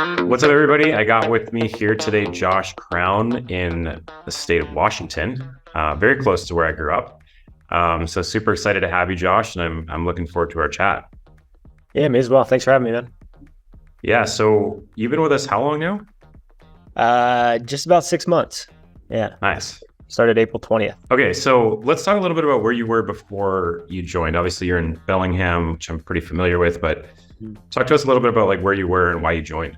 What's up, everybody? I got with me here today Josh Crown in the state of Washington, very close to where I grew up. So super excited to have you, Josh, and I'm looking forward to our chat. Yeah, me as well. Thanks for having me, man. Yeah, so you've been with us how long now? Just about 6 months. Yeah. Nice. Started April 20th. Okay, so let's talk a little bit about where you were before you joined. Obviously, you're in Bellingham, which I'm pretty familiar with, but talk to us a little bit about like where you were and why you joined.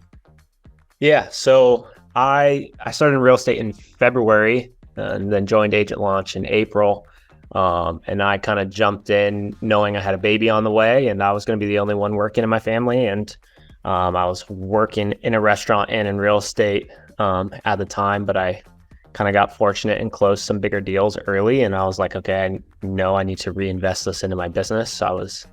Yeah, so I started in real estate in February and then joined Agent Launch in April. And I kind of jumped in knowing I had a baby on the way and I was going to be the only one working in my family. And I was working in a restaurant and in real estate at the time, but I kind of got fortunate and closed some bigger deals early. And I was like, okay, I know I need to reinvest this into my business. So I was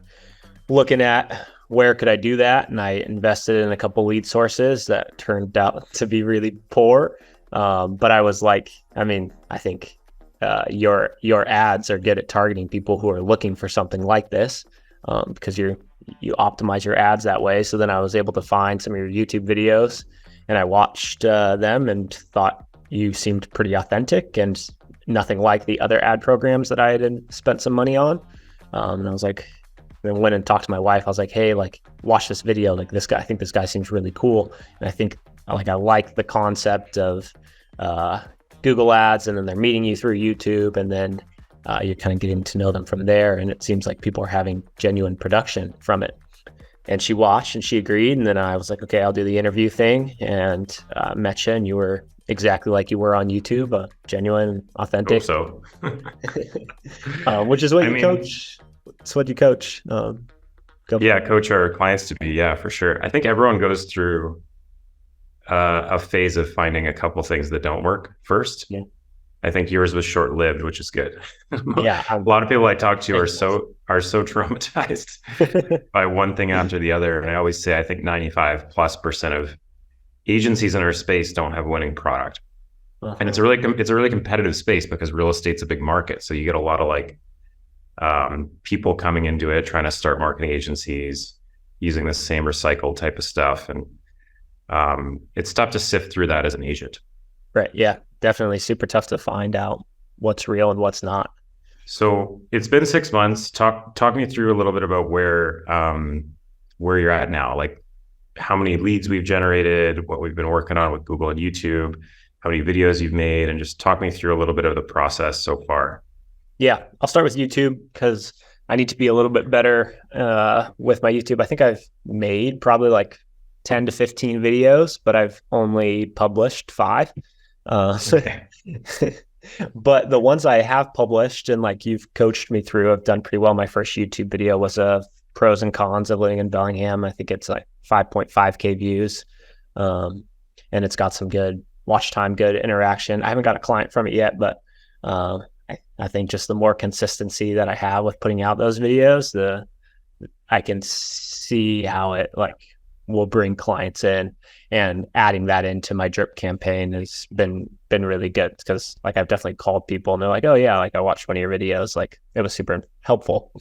looking at where could I do that? And I invested in a couple lead sources that turned out to be really poor. But I was like, I think your ads are good at targeting people who are looking for something like this because you optimize your ads that way. So then I was able to find some of your YouTube videos and I watched them and thought you seemed pretty authentic and nothing like the other ad programs that I had spent some money on. And I was like, then went and talked to my wife. I was like, hey, like watch this video. Like this guy, I think this guy seems really cool. And I think I like the concept of Google ads and then they're meeting you through YouTube and then you're kind of getting to know them from there. And it seems like people are having genuine production from it. And she watched and she agreed. And then I was like, okay, I'll do the interview thing and met you and you were exactly like you were on YouTube, genuine, authentic. Hope so. Which is what coach. It's what you coach. Coach our clients to be. Yeah, for sure. I think everyone goes through a phase of finding a couple things that don't work first. Yeah. I think yours was short-lived, which is good. Yeah. A lot of people I talk to are so traumatized by one thing after the other. And I always say, I think 95+% of agencies in our space don't have a winning product. Uh-huh. And it's a really competitive space because real estate's a big market. So you get a lot of people coming into it, trying to start marketing agencies using the same recycled type of stuff. And it's tough to sift through that as an agent. Right. Yeah, definitely super tough to find out what's real and what's not. So it's been 6 months. Talk me through a little bit about where you're at now, like how many leads we've generated, what we've been working on with Google and YouTube, how many videos you've made, and just talk me through a little bit of the process so far. Yeah, I'll start with YouTube because I need to be a little bit better with my YouTube. I think I've made probably like 10 to 15 videos, but I've only published 5. But the ones I have published and like you've coached me through, I've done pretty well. My first YouTube video was a pros and cons of living in Bellingham. I think it's like 5.5K views. And it's got some good watch time, good interaction. I haven't got a client from it yet, but I think just the more consistency that I have with putting out those videos, I can see how it like will bring clients in, and adding that into my drip campaign has been really good because like I've definitely called people and they're like, oh yeah, like I watched one of your videos, like it was super helpful.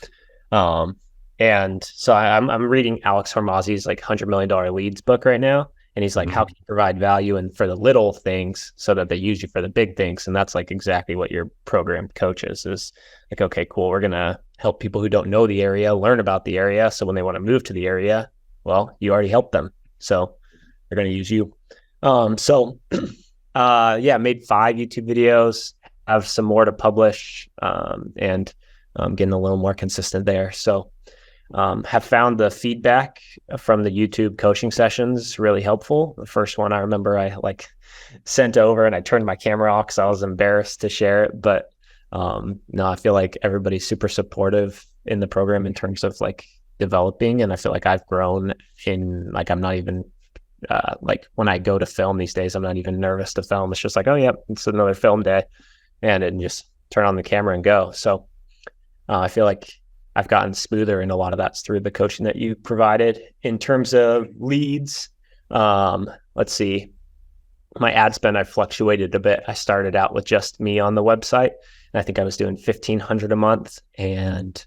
And so I'm reading Alex Hormozzi's like $100 Million Leads book right now. And he's like, how can you provide value and for the little things so that they use you for the big things? And that's like exactly what your program coaches is like, okay, cool. We're going to help people who don't know the area, learn about the area. So when they want to move to the area, well, you already helped them. So they're going to use you. Made 5 YouTube videos, have some more to publish, and getting a little more consistent there. So have found the feedback from the YouTube coaching sessions really helpful. The first one I remember I like sent over and I turned my camera off because I was embarrassed to share it. But no, I feel like everybody's super supportive in the program in terms of like developing. And I feel like I've grown in like, I'm not even like when I go to film these days, I'm not even nervous to film. It's just like, oh yeah, it's another film day, and just turn on the camera and go. So I feel like I've gotten smoother, and a lot of that's through the coaching that you provided. In terms of leads, let's see, my ad spend, I fluctuated a bit. I started out with just me on the website, and I think I was doing $1,500 a month, and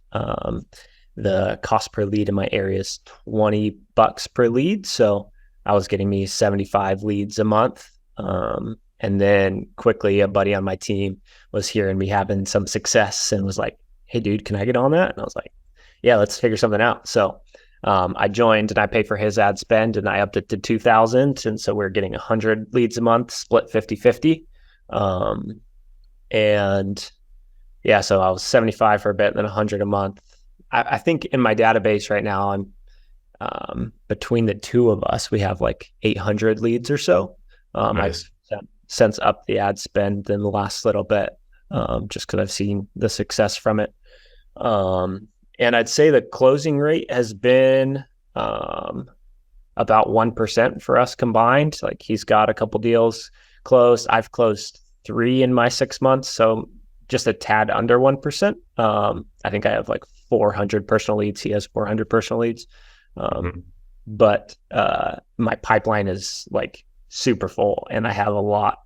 the cost per lead in my area is $20 per lead. So I was getting me 75 leads a month. And then quickly a buddy on my team was hearing me having some success and was like, hey dude, can I get on that? And I was like, yeah, let's figure something out. So I joined and I paid for his ad spend and I upped it to 2,000. And so we're getting 100 leads a month, split 50-50. And yeah, so I was 75 for a bit and then 100 a month. I think in my database right now, I'm between the two of us, we have like 800 leads or so. Nice. I've since upped the ad spend in the last little bit, just because I've seen the success from it. And I'd say the closing rate has been about 1% for us combined. Like he's got a couple deals closed. I've closed 3 in my 6 months. So just a tad under 1%. I think I have like 400 personal leads. He has 400 personal leads. But my pipeline is like super full and I have a lot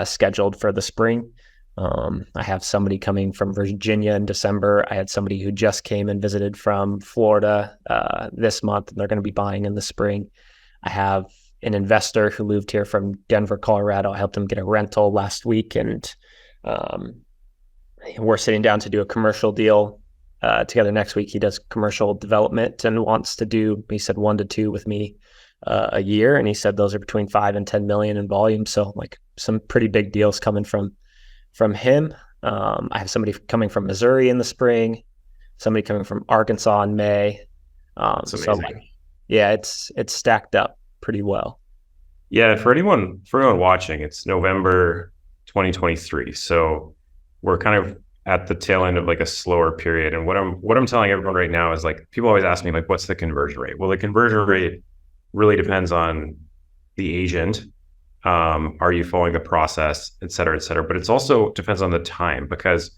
scheduled for the spring. I have somebody coming from Virginia in December. I had somebody who just came and visited from Florida this month, and they're going to be buying in the spring. I have an investor who moved here from Denver, Colorado. I helped him get a rental last week, and we're sitting down to do a commercial deal together next week. He does commercial development and wants to do, he said, 1 to 2 with me a year. And he said those are between 5 and 10 million in volume. So like some pretty big deals coming from him. I have somebody coming from Missouri in the spring, somebody coming from Arkansas in May. That's amazing. So like, yeah, it's stacked up pretty well. Yeah, for anyone watching, it's November 2023. So we're kind of at the tail end of like a slower period. And what I'm telling everyone right now is like, people always ask me like, what's the conversion rate? Well, the conversion rate really depends on the agent. Are you following the process, et cetera, et cetera. But it's also depends on the time, because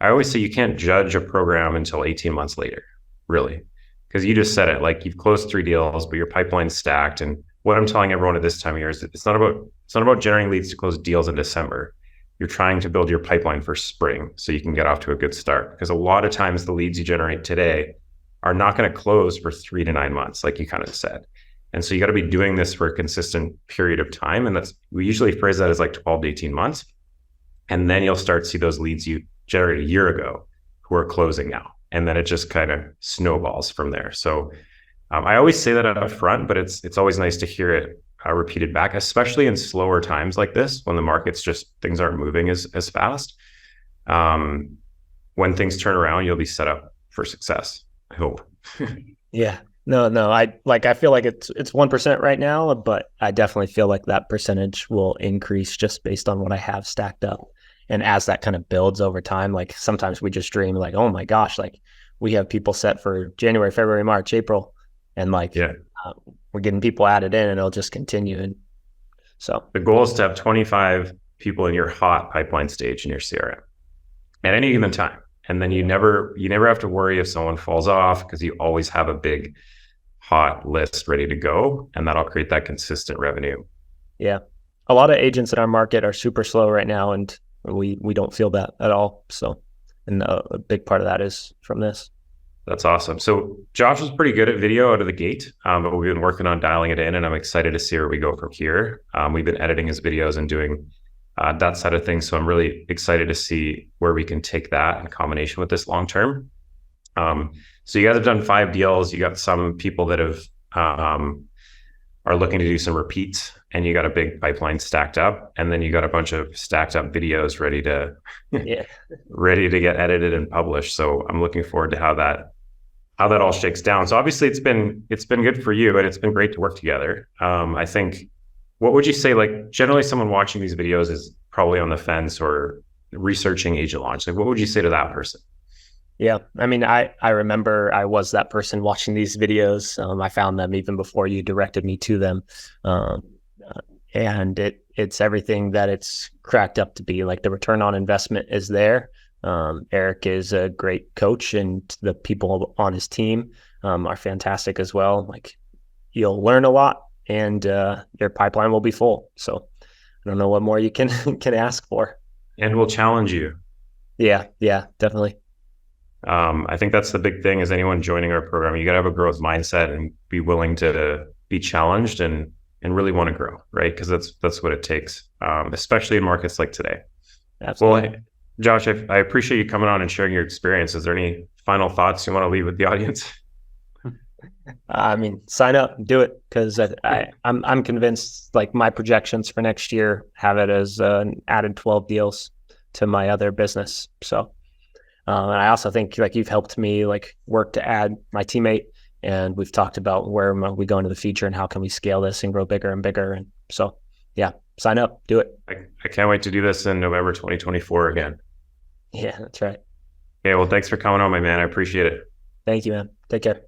I always say you can't judge a program until 18 months later, really. Because you just said it, like you've closed 3 deals, but your pipeline's stacked. And what I'm telling everyone at this time of year is that it's not about generating leads to close deals in December. You're trying to build your pipeline for spring so you can get off to a good start. Because a lot of times the leads you generate today are not going to close for 3 to 9 months, like you kind of said. And so you got to be doing this for a consistent period of time. And we usually phrase that as like 12 to 18 months. And then you'll start to see those leads you generated a year ago who are closing now. And then it just kind of snowballs from there. So I always say that up front, but it's always nice to hear it repeated back, especially in slower times like this, when the market's just, things aren't moving as fast. When things turn around, you'll be set up for success, I hope. Yeah. No. I feel like it's 1% right now, but I definitely feel like that percentage will increase just based on what I have stacked up. And as that kind of builds over time, like sometimes we just dream like, oh my gosh, like we have people set for January, February, March, April. And like, we're getting people added in and it'll just continue. And so the goal is to have 25 people in your hot pipeline stage in your CRM at any given time. And then you never have to worry if someone falls off, because you always have a big hot list ready to go, and that'll create that consistent revenue. Yeah. A lot of agents in our market are super slow right now, and we don't feel that at all. So, and a big part of that is from this. That's awesome. So Josh was pretty good at video out of the gate, but we've been working on dialing it in, and I'm excited to see where we go from here. We've been editing his videos and doing that side of things. So I'm really excited to see where we can take that in combination with this long term. So you guys have done 5 deals. You got some people that have are looking to do some repeats, and you got a big pipeline stacked up, and then you got a bunch of stacked up videos ready to ready to get edited and published. So I'm looking forward to how that all shakes down. So obviously it's been good for you, and it's been great to work together. I think, what would you say, like generally someone watching these videos is probably on the fence or researching agent launch. Like what would you say to that person? Yeah. I mean, I remember I was that person watching these videos. I found them even before you directed me to them. And it's everything that it's cracked up to be. Like the return on investment is there. Eric is a great coach, and the people on his team are fantastic as well. Like you'll learn a lot, and your pipeline will be full. So I don't know what more you can ask for. And we'll challenge you. Yeah, definitely. I think that's the big thing, is anyone joining our program, you got to have a growth mindset and be willing to be challenged and really want to grow, right? Because that's what it takes, especially in markets like today. Absolutely. Well, Josh, I appreciate you coming on and sharing your experience. Is there any final thoughts you want to leave with the audience? I mean, sign up, do it, because I'm convinced, like, my projections for next year have it as an added 12 deals to my other business. So, and I also think, like, you've helped me, like, work to add my teammate, and we've talked about where we go into the future and how can we scale this and grow bigger and bigger. And so, yeah, sign up, do it. I can't wait to do this in November 2024 again. Yeah, that's right. Okay, well, thanks for coming on, my man. I appreciate it. Thank you, man. Take care.